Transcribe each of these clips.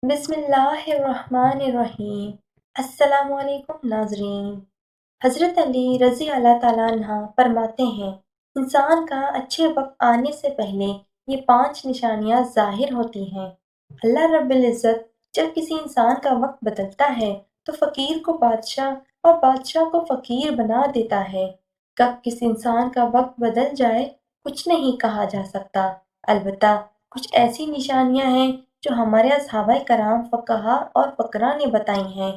بسم اللہ الرحمن الرحیم۔ السلام علیکم ناظرین۔ حضرت علی رضی اللہ تعالیٰ عنہ فرماتے ہیں، انسان کا اچھے وقت آنے سے پہلے یہ 5 نشانیاں ظاہر ہوتی ہیں۔ اللہ رب العزت جب کسی انسان کا وقت بدلتا ہے تو فقیر کو بادشاہ اور بادشاہ کو فقیر بنا دیتا ہے۔ کب کسی انسان کا وقت بدل جائے کچھ نہیں کہا جا سکتا، البتہ کچھ ایسی نشانیاں ہیں جو ہمارے صحابہ کرام فقہا اور فقراء نے بتائی ہیں۔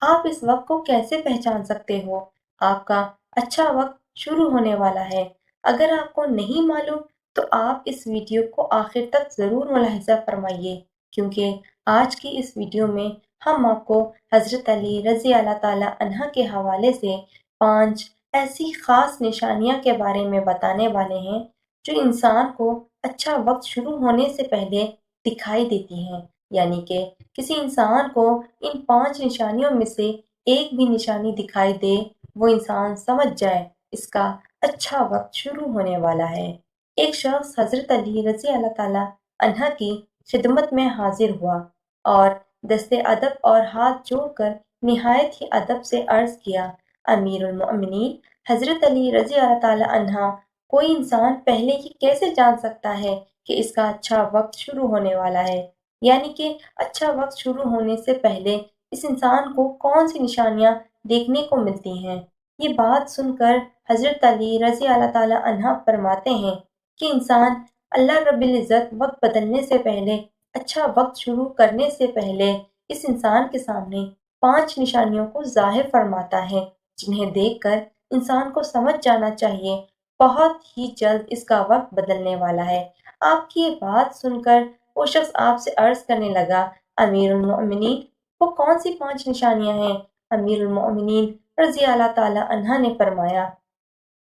آپ اس وقت کو کیسے پہچان سکتے ہو؟ آپ کا اچھا وقت شروع ہونے والا ہے۔ اگر آپ کو نہیں معلوم تو آپ اس ویڈیو کو آخر تک ضرور ملاحظہ فرمائیے، کیونکہ آج کی اس ویڈیو میں ہم آپ کو حضرت علی رضی اللہ تعالیٰ عنہ کے حوالے سے 5 ایسی خاص نشانیاں کے بارے میں بتانے والے ہیں جو انسان کو اچھا وقت شروع ہونے سے پہلے دکھائی دیتی ہیں، یعنی کہ کسی انسان کو ان 5 نشانیوں میں سے ایک بھی نشانی دکھائی دے، وہ انسان سمجھ جائے اس کا اچھا وقت شروع ہونے والا ہے۔ ایک شخص حضرت علی رضی اللہ تعالیٰ عنہ کی خدمت میں حاضر ہوا اور دست ادب اور ہاتھ جوڑ کر نہایت ہی ادب سے عرض کیا، امیر المؤمنین حضرت علی رضی اللہ تعالیٰ عنہ، کوئی انسان پہلے ہی کیسے جان سکتا ہے کہ اس کا اچھا وقت شروع ہونے والا ہے؟ یعنی کہ اچھا وقت شروع ہونے سے پہلے اس انسان کو کون سی نشانیاں دیکھنے کو ملتی ہیں؟ یہ بات سن کر حضرت علی رضی اللہ تعالیٰ عنہ فرماتے ہیں کہ انسان اللہ رب العزت وقت بدلنے سے پہلے، اچھا وقت شروع کرنے سے پہلے اس انسان کے سامنے 5 نشانیوں کو ظاہر فرماتا ہے، جنہیں دیکھ کر انسان کو سمجھ جانا چاہیے بہت ہی جلد اس کا وقت بدلنے والا ہے۔ آپ کی یہ بات سن کر وہ شخص آپ سے عرض کرنے لگا، امیر المؤمنین وہ کون سی 5 نشانیاں ہیں؟ امیر المؤمنین رضی اللہ تعالیٰ عنہ نے فرمایا،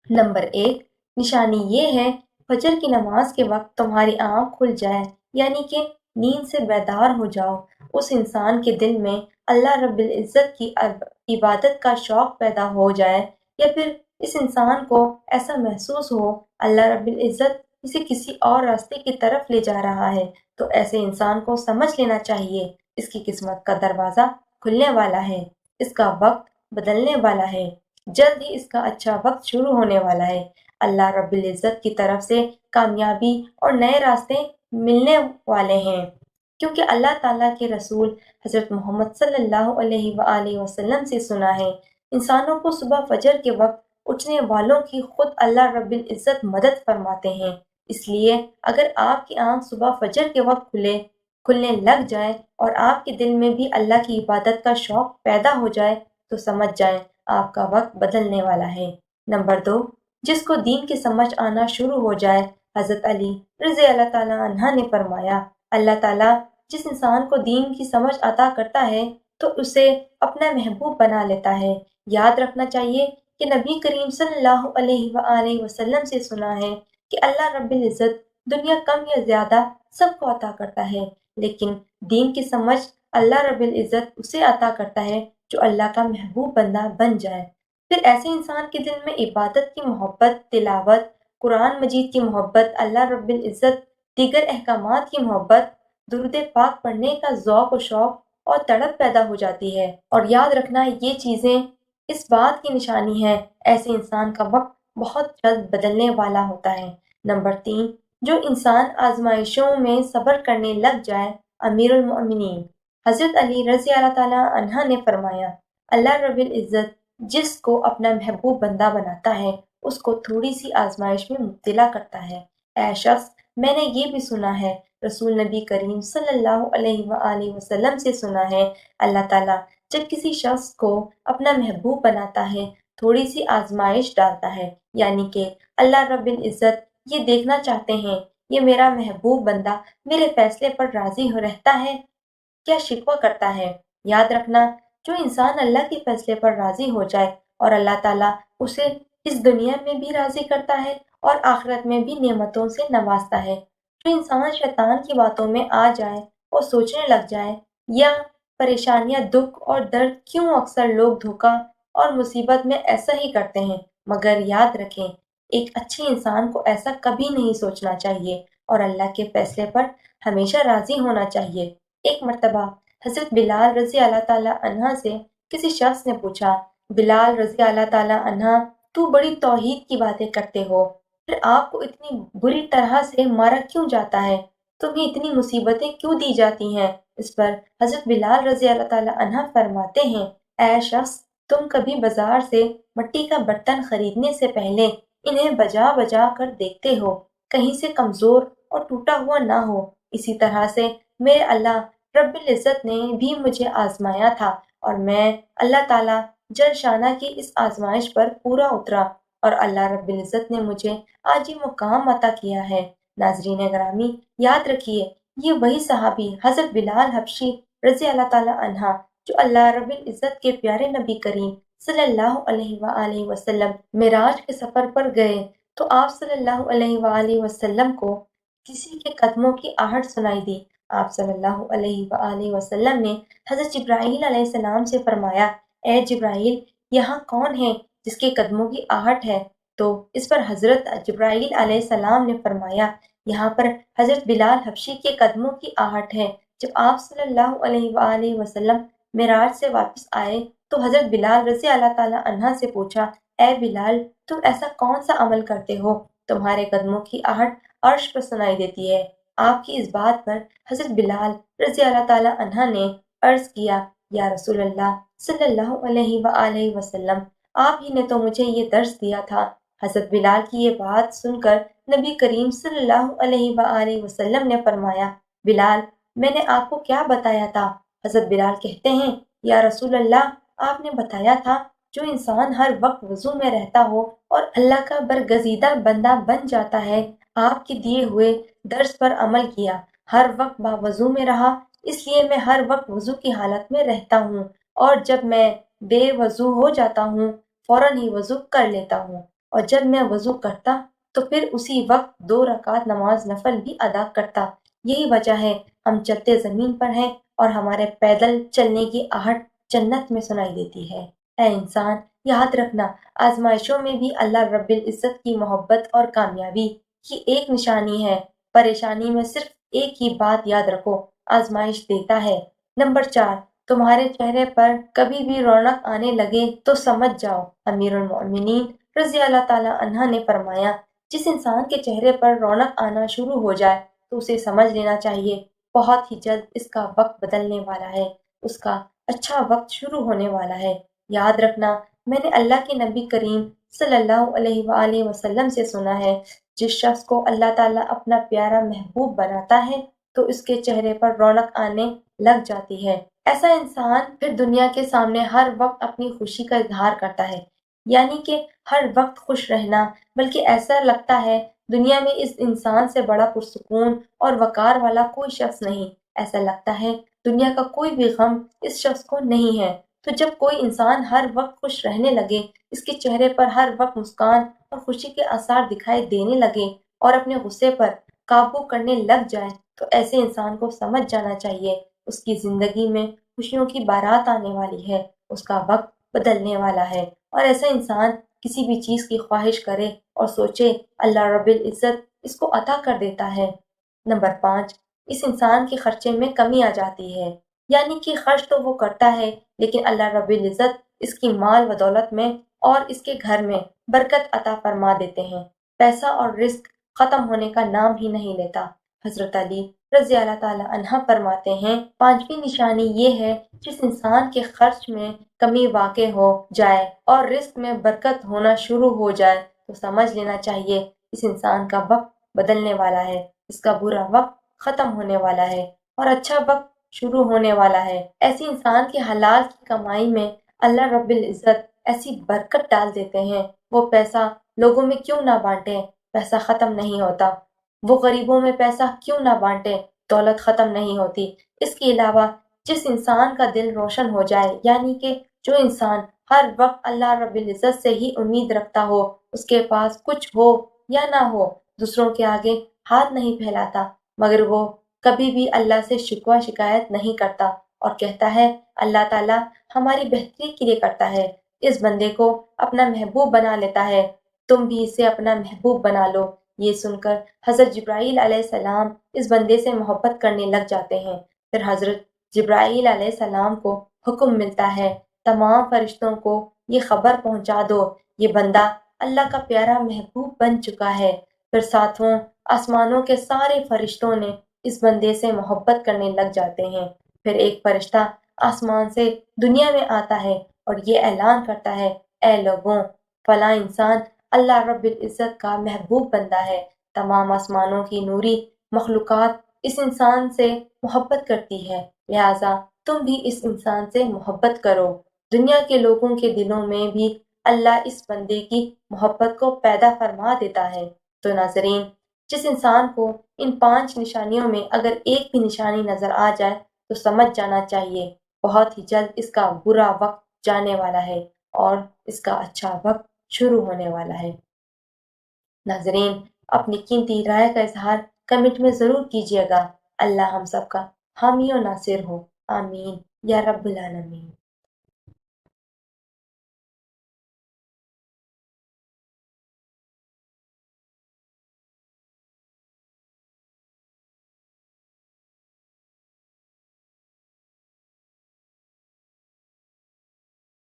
نمبر 1 نشانی یہ ہے، فجر کی نماز کے وقت تمہاری آنکھ کھل جائے، یعنی کہ نیند سے بیدار ہو جاؤ۔ اس انسان کے دل میں اللہ رب العزت کی عبادت کا شوق پیدا ہو جائے، یا پھر اس انسان کو ایسا محسوس ہو اللہ رب العزت اسے کسی اور راستے کی طرف لے جا رہا ہے، تو ایسے انسان کو سمجھ لینا چاہیے اس کی قسمت کا دروازہ کھلنے والا ہے، اس کا وقت بدلنے والا ہے، جلد ہی اس کا اچھا وقت شروع ہونے والا ہے۔ اللہ رب العزت کی طرف سے کامیابی اور نئے راستے ملنے والے ہیں، کیونکہ اللہ تعالیٰ کے رسول حضرت محمد صلی اللہ علیہ وآلہ وسلم سے سنا ہے، انسانوں کو صبح فجر کے وقت اٹھنے والوں کی خود اللہ رب العزت مدد فرماتے ہیں۔ اس لیے اگر آپ کی آنکھ صبح فجر کے وقت کھلنے لگ جائے اور آپ کے دل میں بھی اللہ کی عبادت کا شوق پیدا ہو جائے تو سمجھ جائیں آپ کا وقت بدلنے والا ہے۔ نمبر 2 جس کو دین کی سمجھ آنا شروع ہو جائے، حضرت علی رضی اللہ تعالیٰ عنہ نے فرمایا، اللہ تعالیٰ جس انسان کو دین کی سمجھ عطا کرتا ہے تو اسے اپنا محبوب بنا لیتا ہے۔ یاد رکھنا چاہیے کہ نبی کریم صلی اللہ علیہ وآلہ وسلم سے سنا ہے کہ اللہ رب العزت دنیا کم یا زیادہ سب کو عطا کرتا ہے، لیکن دین کی سمجھ اللہ رب العزت اسے عطا کرتا ہے جو اللہ کا محبوب بندہ بن جائے۔ پھر ایسے انسان کے دل میں عبادت کی محبت، تلاوت قرآن مجید کی محبت، اللہ رب العزت دیگر احکامات کی محبت، درود پاک پڑھنے کا ذوق و شوق اور تڑپ پیدا ہو جاتی ہے۔ اور یاد رکھنا یہ چیزیں اس بات کی نشانی ہے ایسے انسان کا وقت بہت جلد بدلنے والا ہوتا ہے۔ نمبر 3 جو انسان آزمائشوں میں صبر کرنے لگ جائے، امیر المؤمنین حضرت علی رضی اللہ تعالیٰ عنہ نے فرمایا، اللہ رب العزت جس کو اپنا محبوب بندہ بناتا ہے اس کو تھوڑی سی آزمائش میں مبتلا کرتا ہے۔ اے شخص، میں نے یہ بھی سنا ہے، رسول نبی کریم صلی اللہ علیہ وآلہ وسلم سے سنا ہے، اللہ تعالیٰ جب کسی شخص کو اپنا محبوب بناتا ہے تھوڑی سی آزمائش ڈالتا ہے، یعنی کہ اللہ رب العزت یہ دیکھنا چاہتے ہیں یہ میرا محبوب بندہ میرے فیصلے پر راضی ہو رہتا ہے کیا شکوہ کرتا ہے۔ یاد رکھنا جو انسان اللہ کے فیصلے پر راضی ہو جائے اور اللہ تعالیٰ اسے اس دنیا میں بھی راضی کرتا ہے اور آخرت میں بھی نعمتوں سے نوازتا ہے۔ جو انسان شیطان کی باتوں میں آ جائے اور سوچنے لگ جائے یا پریشانیاں، دکھ اور درد کیوں اکثر لوگ دھوکہ اور مصیبت میں ایسا ہی کرتے ہیں، مگر یاد رکھیں ایک اچھے انسان کو ایسا کبھی نہیں سوچنا چاہیے اور اللہ کے فیصلے پر ہمیشہ راضی ہونا چاہیے۔ ایک مرتبہ حضرت بلال رضی اللہ تعالیٰ عنہ سے کسی شخص نے پوچھا، بلال رضی اللہ تعالیٰ عنہ، تو بڑی توحید کی باتیں کرتے ہو، پھر آپ کو اتنی بری طرح سے مارا کیوں جاتا ہے؟ تمہیں اتنی مصیبتیں کیوں دی جاتی ہیں؟ اس پر حضرت بلال رضی اللہ تعالیٰ عنہ فرماتے ہیں، اے شخص، تم کبھی بازار سے مٹی کا برتن خریدنے سے پہلے انہیں بجا بجا کر دیکھتے ہو، کہیں سے کمزور اور ٹوٹا ہوا نہ ہو۔ اسی طرح سے میرے اللہ رب العزت نے بھی مجھے آزمایا تھا، اور میں اللہ تعالیٰ جل شانہ کی اس آزمائش پر پورا اترا، اور اللہ رب العزت نے مجھے آج یہ مقام عطا کیا ہے۔ ناظرین گرامی، یاد رکھیے، یہ وہی صحابی حضرت بلال حبشی رضی اللہ تعالیٰ عنہ جو اللہ رب العزت کے پیارے نبی کریم صلی اللہ علیہ وآلہ وسلم معراج کے سفر پر گئے تو آپ صلی اللہ علیہ وآلہ وسلم کو کسی کے قدموں کی آہٹ سنائی دی۔ آپ صلی اللہ علیہ وآلہ وسلم نے حضرت جبرائیل علیہ السلام سے فرمایا، اے جبرائیل، یہاں کون ہے جس کے قدموں کی آہٹ ہے؟ تو اس پر حضرت جبرائیل علیہ السلام نے فرمایا، یہاں پر حضرت بلال حبشی کے قدموں کی آہٹ ہے۔ جب آپ صلی اللہ علیہ وآلہ وسلم معراج سے واپس آئے تو حضرت بلال رضی اللہ تعالیٰ عنہ سے پوچھا، اے بلال، تم ایسا کون سا عمل کرتے ہو تمہارے قدموں کی آہٹ عرش پر سنائی دیتی ہے؟ آپ کی اس بات پر حضرت بلال رضی اللہ تعالیٰ عنہ نے عرض کیا، یا رسول اللہ صلی اللہ علیہ وآلہ وسلم، آپ ہی نے تو مجھے یہ درس دیا تھا۔ حضرت بلال کی یہ بات سن کر نبی کریم صلی اللہ علیہ وآلہ وسلم نے فرمایا، بلال، میں نے آپ کو کیا بتایا تھا؟ حضرت بلال کہتے ہیں، یا رسول اللہ، آپ نے بتایا تھا جو انسان ہر وقت وضو میں رہتا ہو اور اللہ کا برگزیدہ بندہ بن جاتا ہے، آپ کے دیے ہوئے درس پر عمل کیا، ہر وقت باوضو میں رہا، اس لیے میں ہر وقت وضو کی حالت میں رہتا ہوں، اور جب میں بے وضو ہو جاتا ہوں فوراً ہی وضو کر لیتا ہوں، اور جب میں وضو کرتا تو پھر اسی وقت 2 رکعت نماز نفل بھی ادا کرتا۔ یہی وجہ ہے ہم چلتے زمین پر ہیں اور ہمارے پیدل چلنے کی آہٹ جنت میں سنائی دیتی ہے۔ اے انسان، یاد رکھنا، آزمائشوں میں بھی اللہ رب العزت کی محبت اور کامیابی کی ایک نشانی ہے۔ پریشانی میں صرف ایک ہی بات یاد رکھو، آزمائش دیتا ہے۔ نمبر 4، تمہارے چہرے پر کبھی بھی رونق آنے لگے تو سمجھ جاؤ، امیر المؤمنین رضی اللہ تعالیٰ عنہ نے فرمایا، جس انسان کے چہرے پر رونق آنا شروع ہو جائے تو اسے سمجھ لینا چاہیے بہت ہی جلد اس کا وقت بدلنے والا ہے، اس کا اچھا وقت شروع ہونے والا ہے۔ یاد رکھنا، میں نے اللہ کے نبی کریم صلی اللہ علیہ وآلہ وسلم سے سنا ہے، جس شخص کو اللہ تعالیٰ اپنا پیارا محبوب بناتا ہے تو اس کے چہرے پر رونق آنے لگ جاتی ہے۔ ایسا انسان پھر دنیا کے سامنے ہر وقت اپنی خوشی کا اظہار کرتا ہے، یعنی کہ ہر وقت خوش رہنا، بلکہ ایسا لگتا ہے دنیا میں اس انسان سے بڑا پرسکون اور وقار والا کوئی شخص نہیں، ایسا لگتا ہے دنیا کا کوئی بھی غم اس شخص کو نہیں ہے۔ تو جب کوئی انسان ہر وقت خوش رہنے لگے، اس کے چہرے پر ہر وقت مسکان اور خوشی کے آثار دکھائی دینے لگے اور اپنے غصے پر قابو کرنے لگ جائے تو ایسے انسان کو سمجھ جانا چاہیے اس کی زندگی میں خوشیوں کی بارات آنے والی ہے، اس کا وقت بدلنے والا ہے۔ اور ایسا انسان کسی بھی چیز کی خواہش کرے اور سوچے، اللہ رب العزت اس کو عطا کر دیتا ہے۔ نمبر 5، اس انسان کے خرچے میں کمی آ جاتی ہے، یعنی کہ خرچ تو وہ کرتا ہے لیکن اللہ رب العزت اس کی مال و دولت میں اور اس کے گھر میں برکت عطا فرما دیتے ہیں، پیسہ اور رزق ختم ہونے کا نام ہی نہیں لیتا۔ حضرت علی رضی اللہ تعالیٰ عنہ فرماتے ہیں، 5ویں نشانی یہ ہے، جس انسان کے خرچ میں کمی واقع ہو جائے اور رزق میں برکت ہونا شروع ہو جائے تو سمجھ لینا چاہیے اس انسان کا وقت بدلنے والا ہے، اس کا برا وقت ختم ہونے والا ہے اور اچھا وقت شروع ہونے والا ہے۔ ایسی انسان کے حلال کی کمائی میں اللہ رب العزت ایسی برکت ڈال دیتے ہیں، وہ پیسہ لوگوں میں کیوں نہ بانٹے، پیسہ ختم نہیں ہوتا، وہ غریبوں میں پیسہ کیوں نہ بانٹے، دولت ختم نہیں ہوتی۔ اس کے علاوہ جس انسان کا دل روشن ہو جائے، یعنی کہ جو انسان ہر وقت اللہ رب العزت سے ہی امید رکھتا ہو، اس کے پاس کچھ ہو یا نہ ہو، دوسروں کے آگے ہاتھ نہیں پھیلاتا، مگر وہ کبھی بھی اللہ سے شکوہ شکایت نہیں کرتا اور کہتا ہے اللہ تعالیٰ ہماری بہتری کے لیے کرتا ہے، اس بندے کو اپنا محبوب بنا لیتا ہے، تم بھی اسے اپنا محبوب بنا لو۔ یہ سن کر حضرت جبرائیل علیہ السلام اس بندے سے محبت کرنے لگ جاتے ہیں۔ پھر حضرت جبرائیل علیہ السلام کو حکم ملتا ہے تمام فرشتوں کو یہ خبر پہنچا دو یہ بندہ اللہ کا پیارا محبوب بن چکا ہے۔ پھر ساتھوں آسمانوں کے سارے فرشتوں نے اس بندے سے محبت کرنے لگ جاتے ہیں۔ پھر ایک فرشتہ آسمان سے دنیا میں آتا ہے اور یہ اعلان کرتا ہے اے لوگوں فلاں انسان اللہ رب العزت کا محبوب بندہ ہے۔ تمام آسمانوں کی نوری مخلوقات اس انسان سے محبت کرتی ہے لہٰذا تم بھی اس انسان سے محبت کرو۔ دنیا کے لوگوں کے دلوں میں بھی اللہ اس بندے کی محبت کو پیدا فرما دیتا ہے۔ تو ناظرین جس انسان کو ان 5 نشانیوں میں اگر ایک بھی نشانی نظر آ جائے تو سمجھ جانا چاہیے بہت ہی جلد اس کا برا وقت جانے والا ہے اور اس کا اچھا وقت شروع ہونے والا ہے۔ ناظرین اپنی قیمتی رائے کا اظہار کمنٹ میں ضرور کیجیے گا۔ اللہ ہم سب کا حامی و ناصر ہو، آمین یا رب العالمین۔